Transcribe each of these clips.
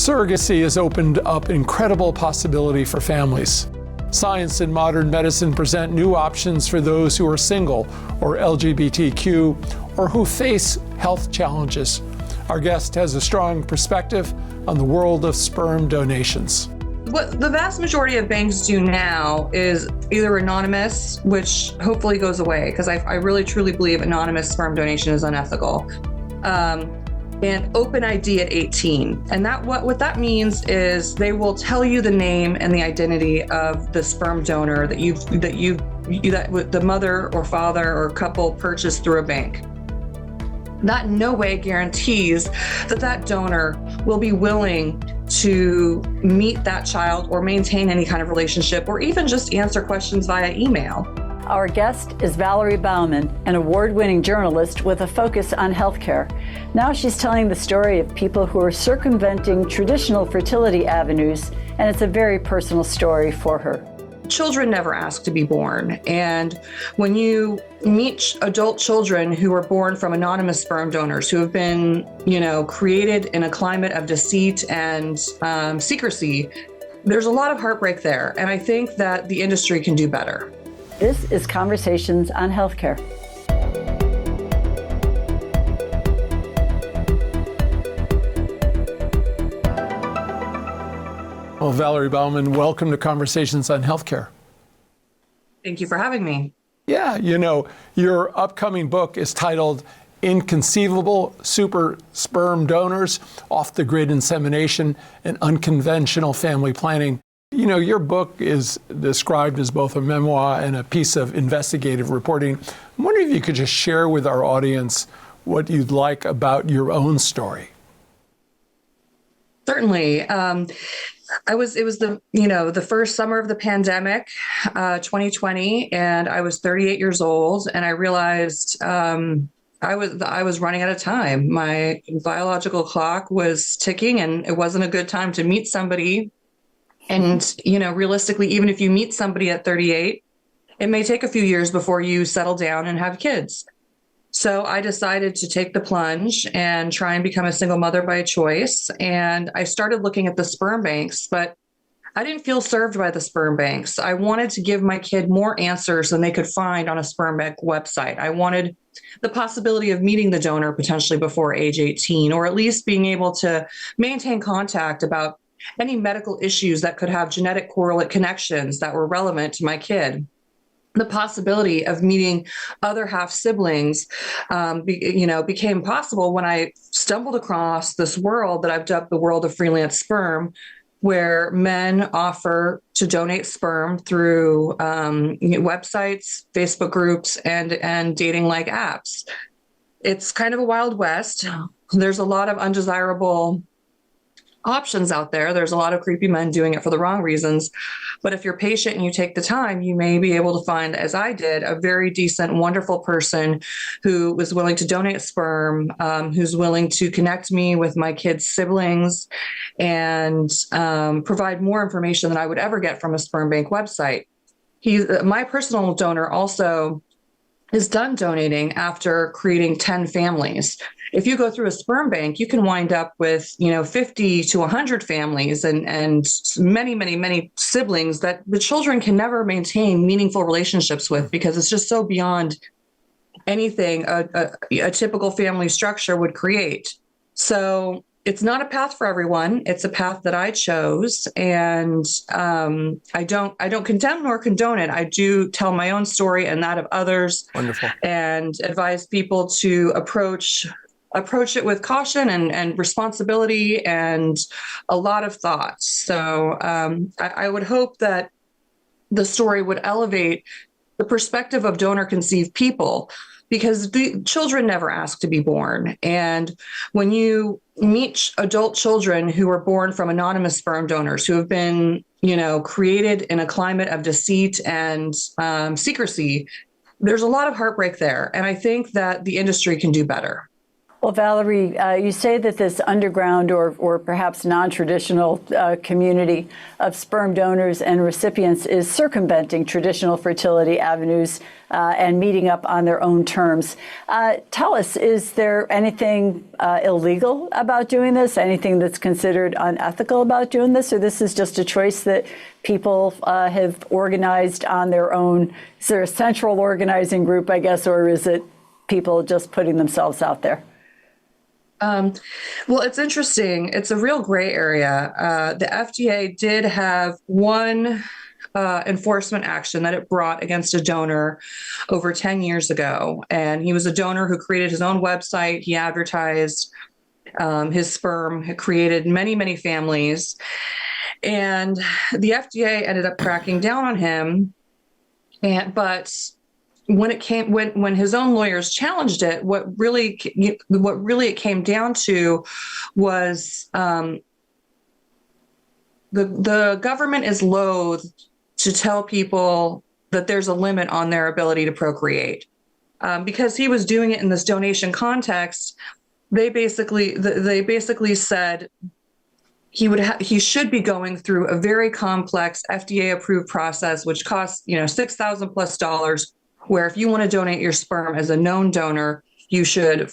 Surrogacy has opened up incredible possibility for families. Science and modern medicine present new options for those who are single or LGBTQ or who face health challenges. Our guest has a strong perspective on the world of sperm donations. What the vast majority of banks do now is either anonymous, which hopefully goes away, because I really truly believe anonymous sperm donation is unethical, and open ID at 18. And that what that means is they will tell you the name and the identity of the sperm donor that the mother or father or couple purchased through a bank. That in no way guarantees that that donor will be willing to meet that child or maintain any kind of relationship or even just answer questions via email. Our guest is Valerie Bauman, an award-winning journalist with a focus on healthcare. Now she's telling the story of people who are circumventing traditional fertility avenues, and it's a very personal story for her. Children never ask to be born. And when you meet adult children who are born from anonymous sperm donors who have been, created in a climate of deceit and secrecy, there's a lot of heartbreak there. And I think that the industry can do better. This is Conversations on Healthcare. Well, Valerie Bauman, welcome to Conversations on Healthcare. Thank you for having me. Yeah, your upcoming book is titled Inconceivable, Super Sperm Donors, Off-the-Grid Insemination, and Unconventional Family Planning. Your book is described as both a memoir and a piece of investigative reporting. I'm wondering if you could just share with our audience what you'd like about your own story. Certainly. It was the first summer of the pandemic, 2020, and I was 38 years old, and I realized I was running out of time. My biological clock was ticking, and it wasn't a good time to meet somebody. And, realistically, even if you meet somebody at 38, it may take a few years before you settle down and have kids. So I decided to take the plunge and try and become a single mother by choice. And I started looking at the sperm banks, but I didn't feel served by the sperm banks. I wanted to give my kid more answers than they could find on a sperm bank website. I wanted the possibility of meeting the donor potentially before age 18, or at least being able to maintain contact about any medical issues that could have genetic correlate connections that were relevant to my kid. The possibility of meeting other half siblings, became possible when I stumbled across this world that I've dubbed the world of freelance sperm, where men offer to donate sperm through websites, Facebook groups, and dating-like apps. It's kind of a Wild West. There's a lot of undesirable options out there. There's a lot of creepy men doing it for the wrong reasons. But if you're patient and you take the time, you may be able to find, as I did, a very decent, wonderful person who was willing to donate sperm, who's willing to connect me with my kids' siblings and provide more information than I would ever get from a sperm bank website. My personal donor also is done donating after creating 10 families. If you go through a sperm bank, you can wind up with, 50 to 100 families and many, many, many siblings that the children can never maintain meaningful relationships with, because it's just so beyond anything a typical family structure would create. So it's not a path for everyone. It's a path that I chose, and I don't condemn nor condone it. I do tell my own story and that of others. Wonderful. And advise people to approach it with caution and responsibility and a lot of thought. So I would hope that the story would elevate the perspective of donor-conceived people, because the children never ask to be born. And when you meet adult children who are born from anonymous sperm donors who have been, created in a climate of deceit and secrecy, there's a lot of heartbreak there. And I think that the industry can do better. Well, Valerie, you say that this underground or perhaps non-traditional community of sperm donors and recipients is circumventing traditional fertility avenues and meeting up on their own terms. Tell us, is there anything illegal about doing this? Anything that's considered unethical about doing this? Or this is just a choice that people have organized on their own? Is there a central organizing group, I guess, or is it people just putting themselves out there? Well, it's interesting. It's a real gray area. The FDA did have one enforcement action that it brought against a donor over 10 years ago. And he was a donor who created his own website. He advertised his sperm, had created many, many families. And the FDA ended up cracking down on him. But when his own lawyers challenged it, what really it came down to was the government is loath to tell people that there's a limit on their ability to procreate. Because he was doing it in this donation context, they basically said he should be going through a very complex FDA approved process, which costs $6,000+ where if you want to donate your sperm as a known donor, you should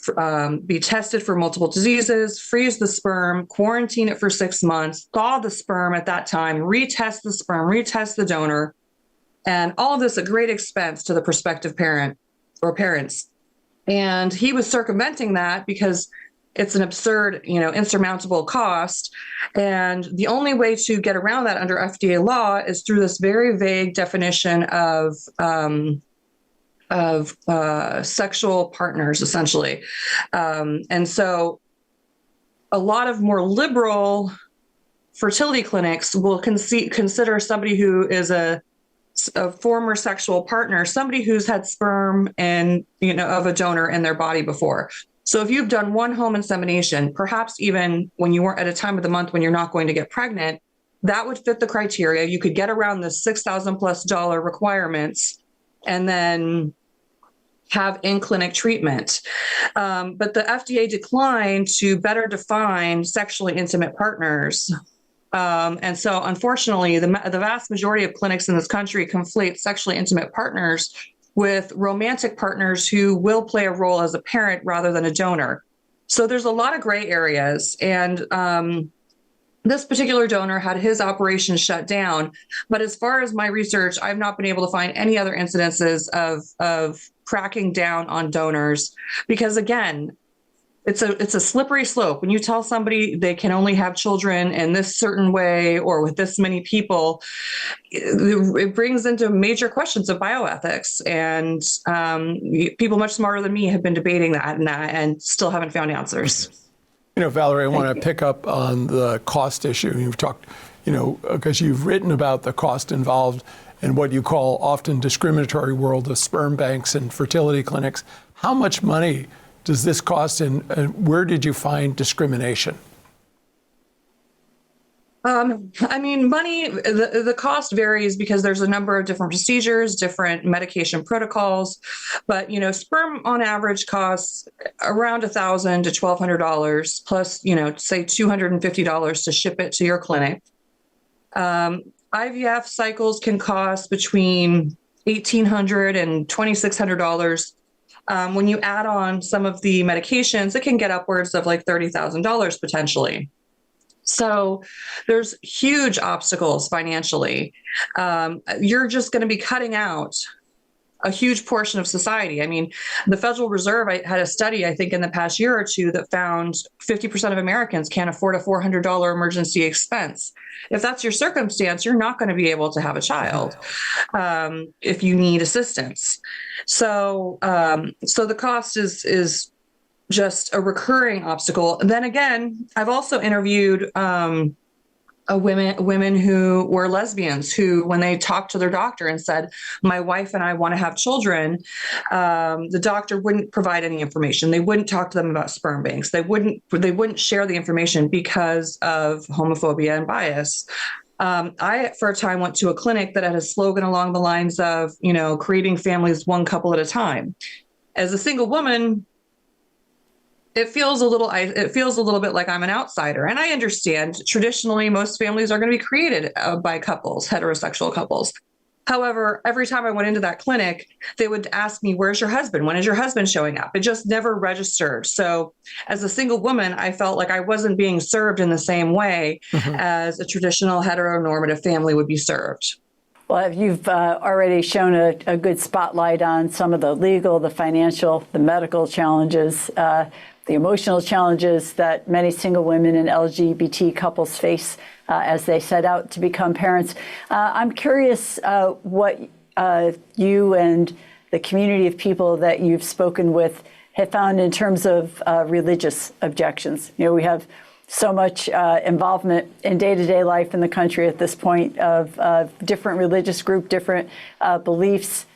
be tested for multiple diseases, freeze the sperm, quarantine it for 6 months, thaw the sperm at that time, retest the sperm, retest the donor, and all of this at great expense to the prospective parent or parents. And he was circumventing that because it's an absurd, insurmountable cost. And the only way to get around that under FDA law is through this very vague definition of sexual partners, essentially. And so a lot of more liberal fertility clinics will consider somebody who is a former sexual partner, somebody who's had sperm and, of a donor in their body before. So if you've done one home insemination, perhaps even when you weren't at a time of the month when you're not going to get pregnant, that would fit the criteria. You could get around the $6,000+ requirements and then have in-clinic treatment. But the FDA declined to better define sexually intimate partners. And so unfortunately, the vast majority of clinics in this country conflate sexually intimate partners with romantic partners who will play a role as a parent rather than a donor. So there's a lot of gray areas. And this particular donor had his operation shut down. But as far as my research, I've not been able to find any other incidences of cracking down on donors, because again, it's a slippery slope. When you tell somebody they can only have children in this certain way or with this many people, it brings into major questions of bioethics. And people much smarter than me have been debating that and still haven't found answers. Valerie, I want to pick up on the cost issue. You've talked, because you've written about the cost involved in what you call often discriminatory world of sperm banks and fertility clinics. How much money does this cost, and where did you find discrimination? Money, the cost varies because there's a number of different procedures, different medication protocols, but, sperm on average costs around $1,000 to $1,200 plus, say $250 to ship it to your clinic. IVF cycles can cost between $1,800 and $2,600. When you add on some of the medications, it can get upwards of like $30,000 potentially. So there's huge obstacles financially. You're just going to be cutting out a huge portion of society. I mean, the Federal Reserve had a study, I think, in the past year or two that found 50% of Americans can't afford a $400 emergency expense. If that's your circumstance, you're not going to be able to have a child if you need assistance. So the cost is just a recurring obstacle. And then again, I've also interviewed women who were lesbians who, when they talked to their doctor and said, my wife and I want to have children, the doctor wouldn't provide any information. They wouldn't talk to them about sperm banks. They wouldn't share the information because of homophobia and bias. I, for a time, went to a clinic that had a slogan along the lines of, creating families one couple at a time. As a single woman, it feels a little bit like I'm an outsider. And I understand traditionally most families are going to be created by couples, heterosexual couples. However, every time I went into that clinic, they would ask me, "Where's your husband? When is your husband showing up?" It just never registered. So as a single woman, I felt like I wasn't being served in the same way as a traditional heteronormative family would be served. Well, you've already shown a good spotlight on some of the legal, the financial, the medical challenges, the emotional challenges that many single women and LGBT couples face as they set out to become parents. I'm curious what you and the community of people that you've spoken with have found in terms of religious objections. You know, we have so much involvement in day-to-day life in the country at this point of different religious group, different beliefs.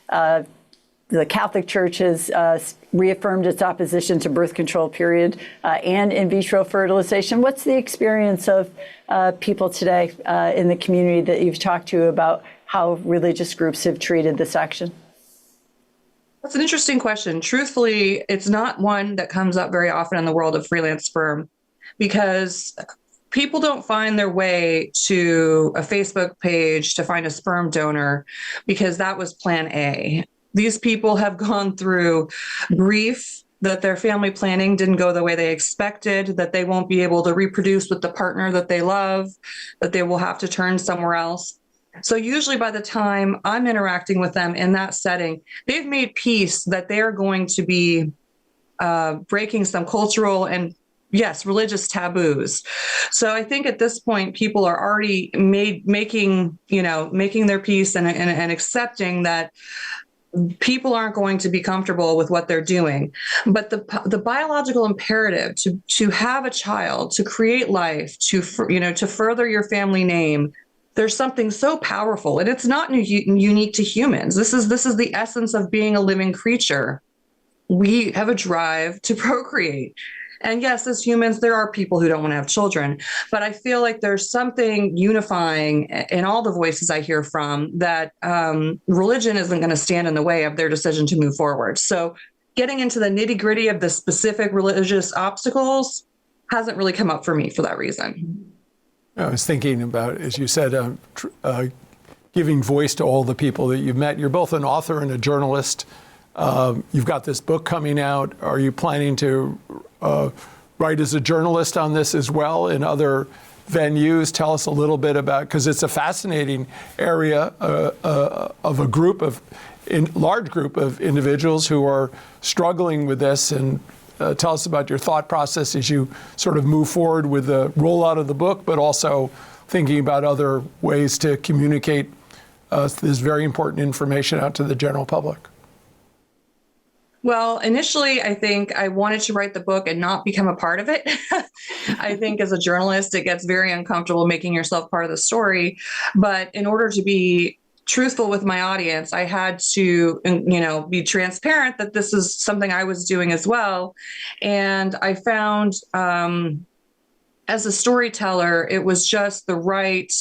The Catholic Church has reaffirmed its opposition to birth control, period, and in vitro fertilization. What's the experience of people today in the community that you've talked to about how religious groups have treated this action? That's an interesting question. Truthfully, it's not one that comes up very often in the world of freelance sperm, because people don't find their way to a Facebook page to find a sperm donor because that was plan A. These people have gone through grief that their family planning didn't go the way they expected, that they won't be able to reproduce with the partner that they love, that they will have to turn somewhere else. So usually by the time I'm interacting with them in that setting, they've made peace that they are going to be breaking some cultural and, yes, religious taboos. So I think at this point, people are already making their peace and accepting that people aren't going to be comfortable with what they're doing. But the biological imperative to have a child, to create life, to further your family name, there's something so powerful, and it's not unique to humans. This is the essence of being a living creature. We have a drive to procreate. And yes, as humans, there are people who don't want to have children, but I feel like there's something unifying in all the voices I hear from that religion isn't going to stand in the way of their decision to move forward. So getting into the nitty-gritty of the specific religious obstacles hasn't really come up for me for that reason. I was thinking about, as you said, giving voice to all the people that you've met. You're both an author and a journalist. You've got this book coming out. Are you planning to write as a journalist on this as well in other venues? Tell us a little bit about, because it's a fascinating area of a large group of individuals who are struggling with this. And tell us about your thought process as you sort of move forward with the rollout of the book, but also thinking about other ways to communicate this very important information out to the general public. Well, initially, I think I wanted to write the book and not become a part of it. I think as a journalist, it gets very uncomfortable making yourself part of the story. But in order to be truthful with my audience, I had to, be transparent that this is something I was doing as well. And I found, as a storyteller, it was just the right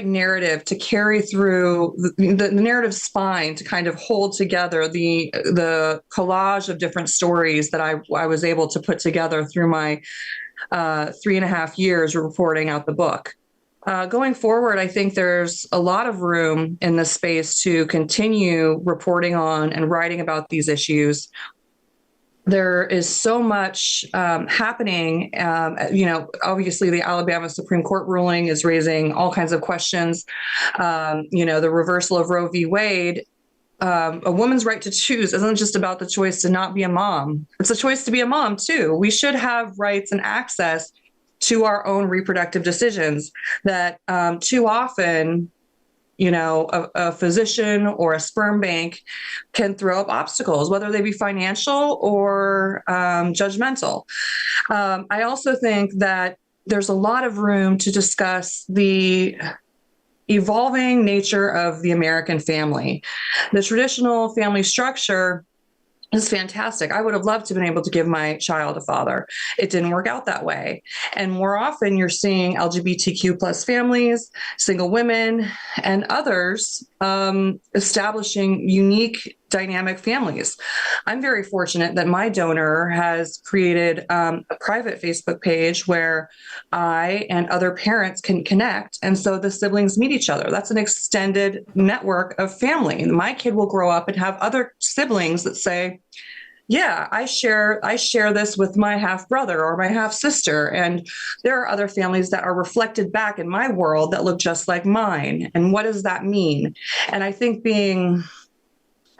narrative to carry through the narrative spine to kind of hold together the collage of different stories that I was able to put together through my 3.5 years reporting out the book. Going forward, I think there's a lot of room in this space to continue reporting on and writing about these issues. There is so much happening. Obviously, the Alabama Supreme Court ruling is raising all kinds of questions. The reversal of Roe v. Wade. A woman's right to choose isn't just about the choice to not be a mom. It's a choice to be a mom, too. We should have rights and access to our own reproductive decisions that too often, a physician or a sperm bank can throw up obstacles, whether they be financial or judgmental. I also think that there's a lot of room to discuss the evolving nature of the American family. The traditional family structure is fantastic. I would have loved to have been able to give my child a father. It didn't work out that way. And more often you're seeing LGBTQ plus families, single women, and others establishing unique dynamic families. I'm very fortunate that my donor has created a private Facebook page where I and other parents can connect. And so the siblings meet each other. That's an extended network of family. My kid will grow up and have other siblings that say, yeah, I share this with my half brother or my half sister. And there are other families that are reflected back in my world that look just like mine. And what does that mean? And I think being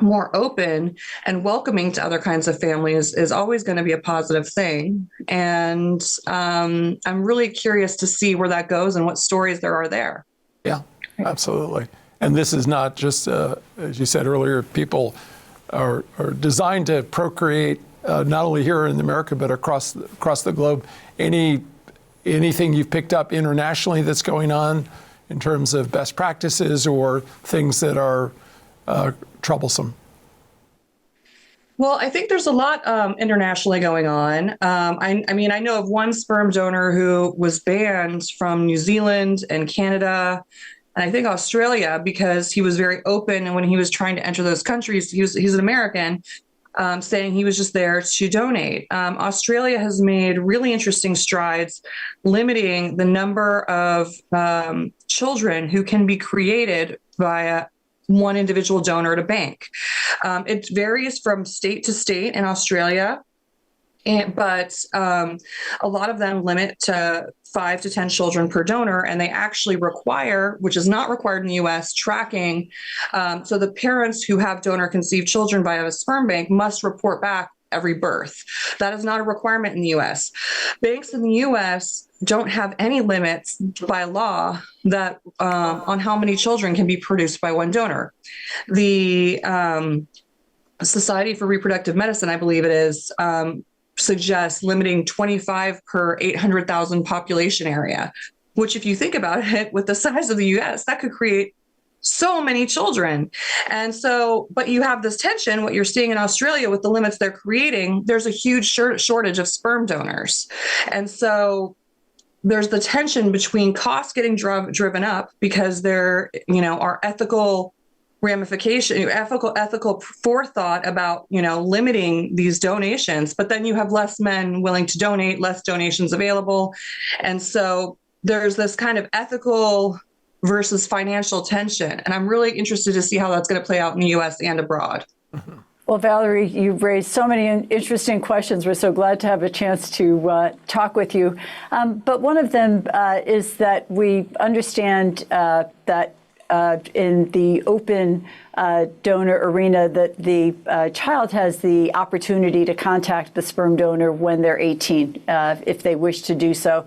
more open and welcoming to other kinds of families is always going to be a positive thing. And I'm really curious to see where that goes and what stories there are there. Yeah, absolutely. And this is not just, as you said earlier, people are designed to procreate not only here in America, but across the globe. Anything you've picked up internationally that's going on in terms of best practices or things that are troublesome? Well, I think there's a lot internationally going on. I mean, I know of one sperm donor who was banned from New Zealand and Canada, and I think Australia, because he was very open. And when he was trying to enter those countries, he's an American, saying he was just there to donate. Australia has made really interesting strides limiting the number of children who can be created via one individual donor at a bank. It varies from state to state in Australia, but a lot of them limit to 5 to 10 children per donor, and they actually require, which is not required in the U.S., tracking. So the parents who have donor-conceived children via a sperm bank must report back every birth. That is not a requirement in the U.S. Banks in the U.S. don't have any limits by law that on how many children can be produced by one donor. The Society for Reproductive Medicine, I believe it is, suggests limiting 25 per 800,000 population area, which if you think about it, with the size of the U.S., that could create so many children. And so, but you have this tension, what you're seeing in Australia with the limits they're creating, there's a huge shortage of sperm donors. And so there's the tension between costs getting driven up because there, are ethical ramification, ethical forethought about, limiting these donations, but then you have less men willing to donate, less donations available. And so there's this kind of ethical versus financial tension. And I'm really interested to see how that's going to play out in the U.S. and abroad. Well, Valerie, you've raised so many interesting questions. We're so glad to have a chance to talk with you. But one of them is that we understand that in the open donor arena, that the child has the opportunity to contact the sperm donor when they're 18, if they wish to do so.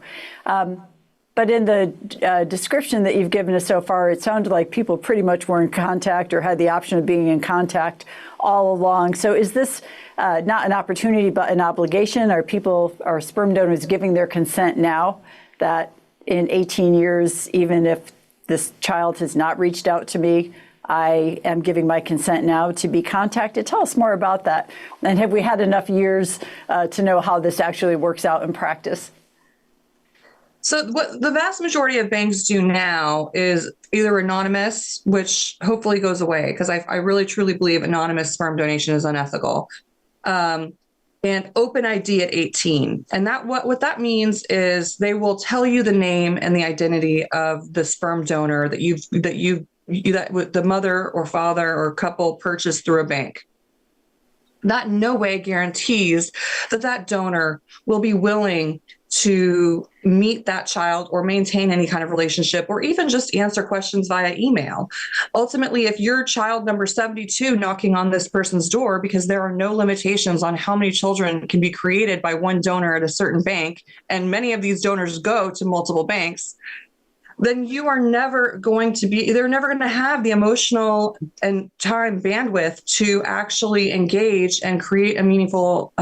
But in the description that you've given us so far, it sounded like people pretty much were in contact or had the option of being in contact all along. So is this not an opportunity, but an obligation? Are sperm donors giving their consent now that in 18 years, even if this child has not reached out to me, I am giving my consent now to be contacted? Tell us more about that. And have we had enough years to know how this actually works out in practice? So what the vast majority of banks do now is either anonymous, which hopefully goes away, because I really truly believe anonymous sperm donation is unethical, and open ID at 18. And that what that means is they will tell you the name and the identity of the sperm donor that the mother or father or couple purchased through a bank. That in no way guarantees that donor will be willing to meet that child or maintain any kind of relationship or even just answer questions via email. Ultimately, if you're child number 72 knocking on this person's door because there are no limitations on how many children can be created by one donor at a certain bank, and many of these donors go to multiple banks, then you are never going to be, they're never going to have the emotional and time bandwidth to actually engage and create a meaningful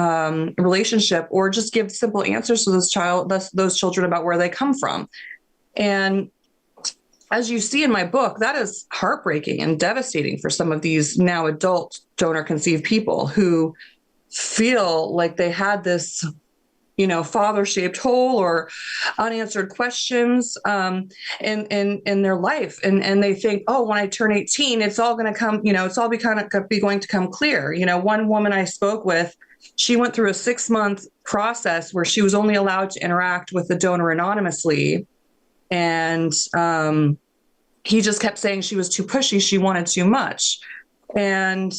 relationship or just give simple answers to those children about where they come from. And as you see in my book, that is heartbreaking and devastating for some of these now adult donor conceived people who feel like they had this father-shaped hole or unanswered questions in their life. And they think, oh, when I turn 18, it's all going to come, it's all going to come clear. One woman I spoke with, she went through a 6-month process where she was only allowed to interact with the donor anonymously. And he just kept saying she was too pushy. She wanted too much. And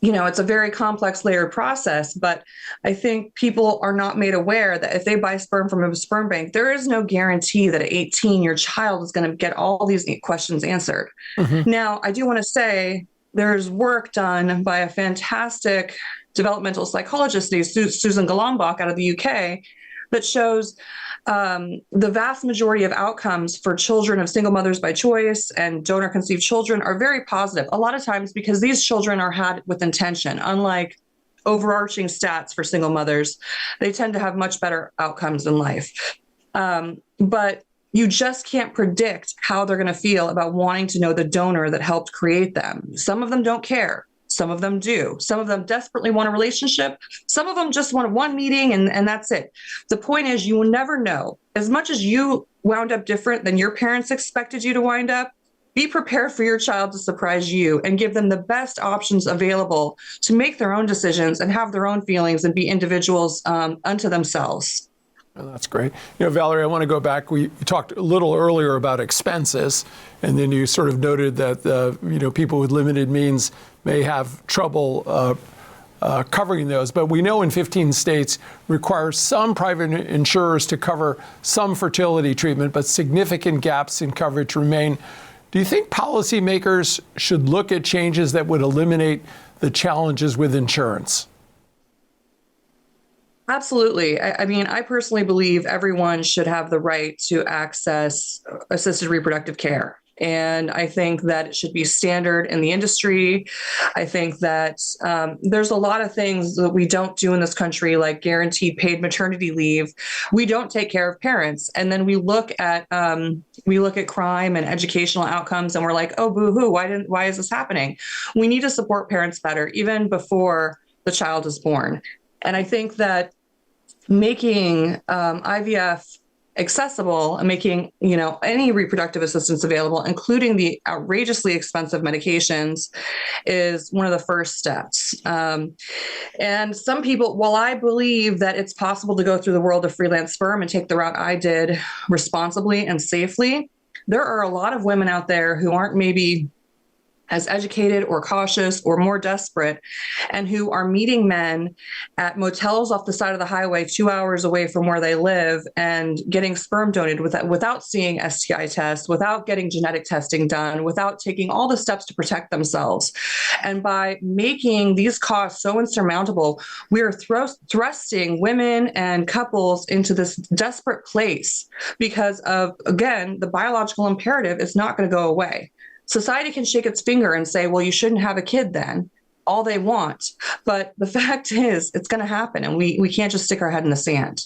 it's a very complex, layered process, but I think people are not made aware that if they buy sperm from a sperm bank, there is no guarantee that at 18, your child is going to get all these questions answered. Mm-hmm. Now, I do want to say there's work done by a fantastic developmental psychologist named Susan Golombach out of the UK that shows the vast majority of outcomes for children of single mothers by choice and donor conceived children are very positive. A lot of times because these children are had with intention, unlike overarching stats for single mothers, they tend to have much better outcomes in life. But you just can't predict how they're going to feel about wanting to know the donor that helped create them. Some of them don't care. Some of them do. Some of them desperately want a relationship. Some of them just want one meeting and that's it. The point is, you will never know. As much as you wound up different than your parents expected you to wind up, be prepared for your child to surprise you and give them the best options available to make their own decisions and have their own feelings and be individuals unto themselves. Well, that's great. Valerie, I want to go back. We talked a little earlier about expenses, and then you sort of noted that people with limited means may have trouble covering those. But we know in 15 states requires some private insurers to cover some fertility treatment, but significant gaps in coverage remain. Do you think policymakers should look at changes that would eliminate the challenges with insurance? Absolutely. I personally believe everyone should have the right to access assisted reproductive care. And I think that it should be standard in the industry. I think that there's a lot of things that we don't do in this country, like guaranteed paid maternity leave. We don't take care of parents. And then we look at crime and educational outcomes and we're like, oh, boo-hoo, why is this happening? We need to support parents better, even before the child is born. And I think that making IVF accessible and making, any reproductive assistance available, including the outrageously expensive medications, is one of the first steps. And some people, while I believe that it's possible to go through the world of freelance sperm and take the route I did responsibly and safely, there are a lot of women out there who aren't maybe as educated or cautious or more desperate, and who are meeting men at motels off the side of the highway 2 hours away from where they live and getting sperm donated without seeing STI tests, without getting genetic testing done, without taking all the steps to protect themselves. And by making these costs so insurmountable, we are thrusting women and couples into this desperate place because of, again, the biological imperative is not going to go away. Society can shake its finger and say, well, you shouldn't have a kid then, all they want. But the fact is, it's going to happen, and we can't just stick our head in the sand.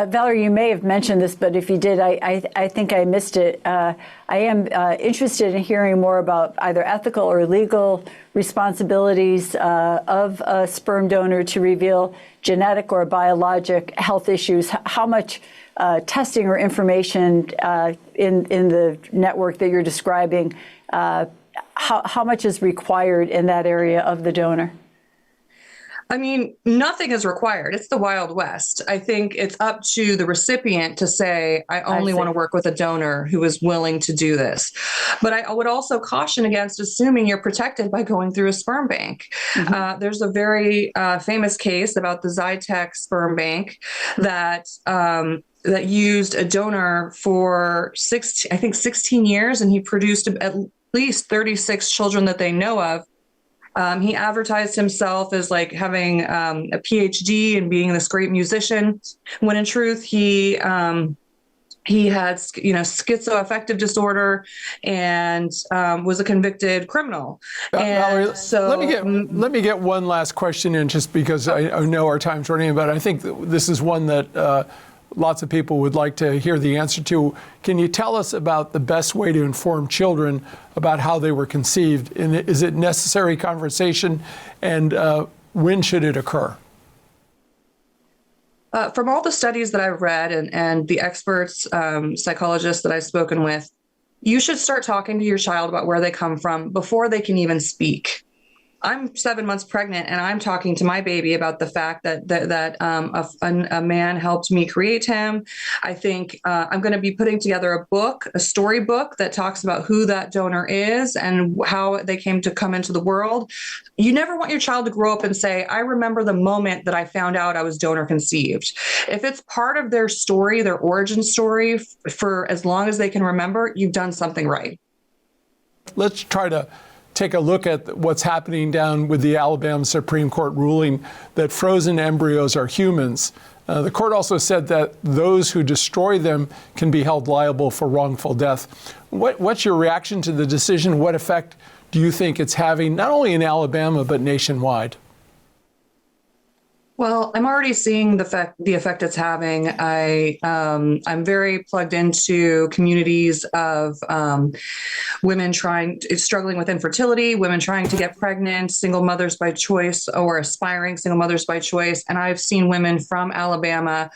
Valerie, you may have mentioned this, but if you did, I think I missed it. I am interested in hearing more about either ethical or legal responsibilities of a sperm donor to reveal genetic or biologic health issues. How much testing or information in the network that you're describing, how much is required in that area of the donor? Nothing is required. It's the Wild West. I think it's up to the recipient to say, I only want to work with a donor who is willing to do this. But I would also caution against assuming you're protected by going through a sperm bank. Mm-hmm. There's a very famous case about the Zytec sperm bank that used a donor for 16 years, and he produced at least 36 children that they know of. He advertised himself as like having a PhD and being this great musician, when in truth he had schizoaffective disorder and was a convicted criminal. Valerie, so let me get one last question in, just because I know our time's running, but I think this is one that lots of people would like to hear the answer to. Can you tell us about the best way to inform children about how they were conceived? And is it necessary conversation? And when should it occur? From all the studies that I've read and the experts, psychologists that I've spoken with, you should start talking to your child about where they come from before they can even speak. I'm 7 months pregnant, and I'm talking to my baby about the fact that a man helped me create him. I think I'm going to be putting together a book, a storybook that talks about who that donor is and how they came to come into the world. You never want your child to grow up and say, "I remember the moment that I found out I was donor conceived." If it's part of their story, their origin story, for as long as they can remember, you've done something right. Let's try to take a look at what's happening down with the Alabama Supreme Court ruling that frozen embryos are humans. The court also said that those who destroy them can be held liable for wrongful death. What's your reaction to the decision? What effect do you think it's having, not only in Alabama, but nationwide? Well, I'm already seeing the effect it's having. I'm very plugged into communities of women struggling with infertility, women trying to get pregnant, single mothers by choice or aspiring single mothers by choice. And I've seen women from Alabama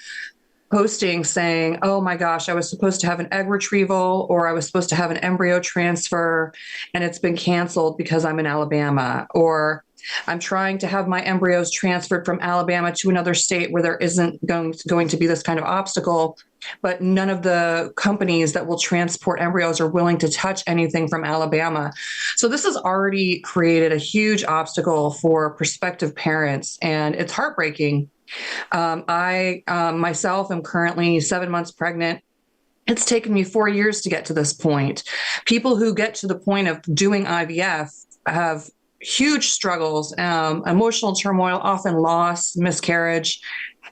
posting saying, "Oh my gosh, I was supposed to have an egg retrieval, or I was supposed to have an embryo transfer, and it's been canceled because I'm in Alabama," or "I'm trying to have my embryos transferred from Alabama to another state where there isn't going to be this kind of obstacle, but none of the companies that will transport embryos are willing to touch anything from Alabama." So this has already created a huge obstacle for prospective parents, and it's heartbreaking. I myself am currently 7 months pregnant. It's taken me 4 years to get to this point. People who get to the point of doing IVF have huge struggles, emotional turmoil, often loss, miscarriage.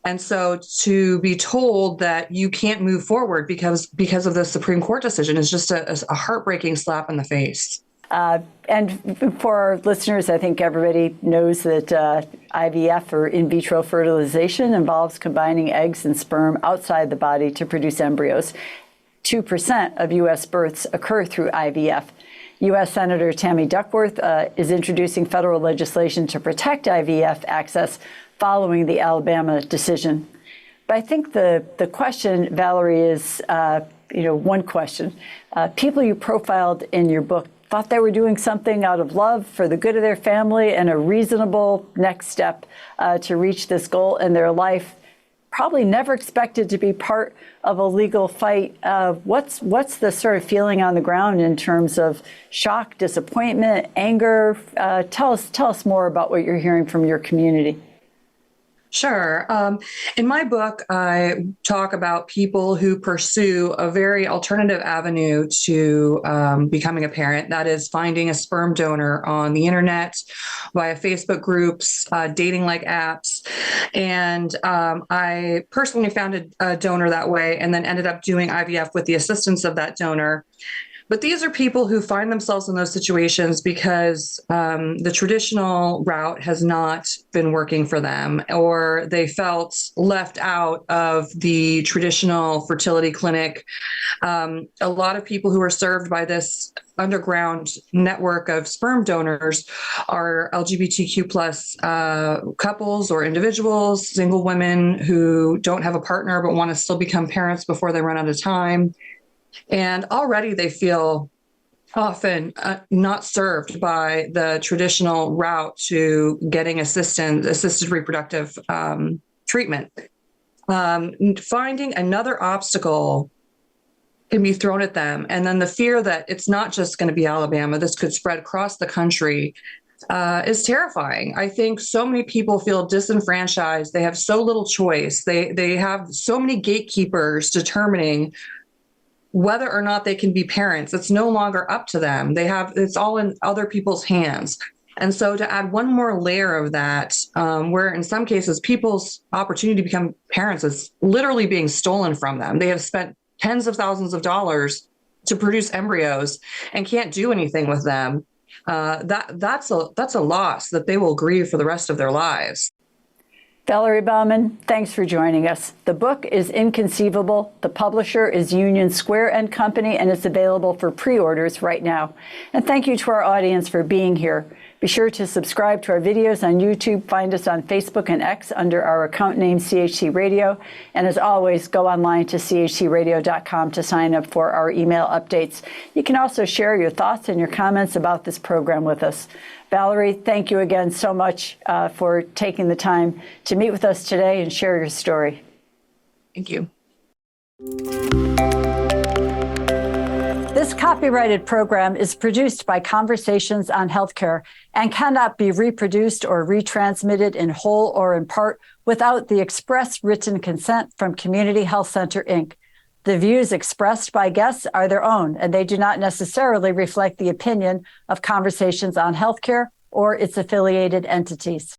And so to be told that you can't move forward because of the Supreme Court decision is just a heartbreaking slap in the face. And for our listeners, I think everybody knows that IVF, or in vitro fertilization, involves combining eggs and sperm outside the body to produce embryos. 2% of U.S. births occur through IVF. U.S. Senator Tammy Duckworth is introducing federal legislation to protect IVF access following the Alabama decision. But I think the question, Valerie, is one question. People you profiled in your book thought they were doing something out of love for the good of their family and a reasonable next step to reach this goal in their life. Probably never expected to be part of a legal fight. What's the sort of feeling on the ground in terms of shock, disappointment, anger? Tell us more about what you're hearing from your community. Sure. In my book, I talk about people who pursue a very alternative avenue to becoming a parent. That is finding a sperm donor on the internet, via Facebook groups, dating-like apps. And I personally found a donor that way and then ended up doing IVF with the assistance of that donor. But these are people who find themselves in those situations because the traditional route has not been working for them, or they felt left out of the traditional fertility clinic. A lot of people who are served by this underground network of sperm donors are LGBTQ plus couples or individuals, single women who don't have a partner but want to still become parents before they run out of time. And already they feel often not served by the traditional route to getting assisted reproductive treatment. Finding another obstacle can be thrown at them. And then the fear that it's not just going to be Alabama, this could spread across the country, is terrifying. I think so many people feel disenfranchised. They have so little choice. They have so many gatekeepers determining whether or not they can be parents. It's no longer up to them. It's all in other people's hands. And so to add one more layer of that, where in some cases people's opportunity to become parents is literally being stolen from them. They have spent tens of thousands of dollars to produce embryos and can't do anything with them. That's a loss that they will grieve for the rest of their lives. Valerie Bauman, thanks for joining us. The book is Inconceivable. The publisher is Union Square & Company, and it's available for pre-orders right now. And thank you to our audience for being here. Be sure to subscribe to our videos on YouTube. Find us on Facebook and X under our account name CHC Radio. And as always, go online to chcradio.com to sign up for our email updates. You can also share your thoughts and your comments about this program with us. Valerie, thank you again so much for taking the time to meet with us today and share your story. Thank you. This copyrighted program is produced by Conversations on Healthcare and cannot be reproduced or retransmitted in whole or in part without the express written consent from Community Health Center, Inc. The views expressed by guests are their own, and they do not necessarily reflect the opinion of Conversations on Healthcare or its affiliated entities.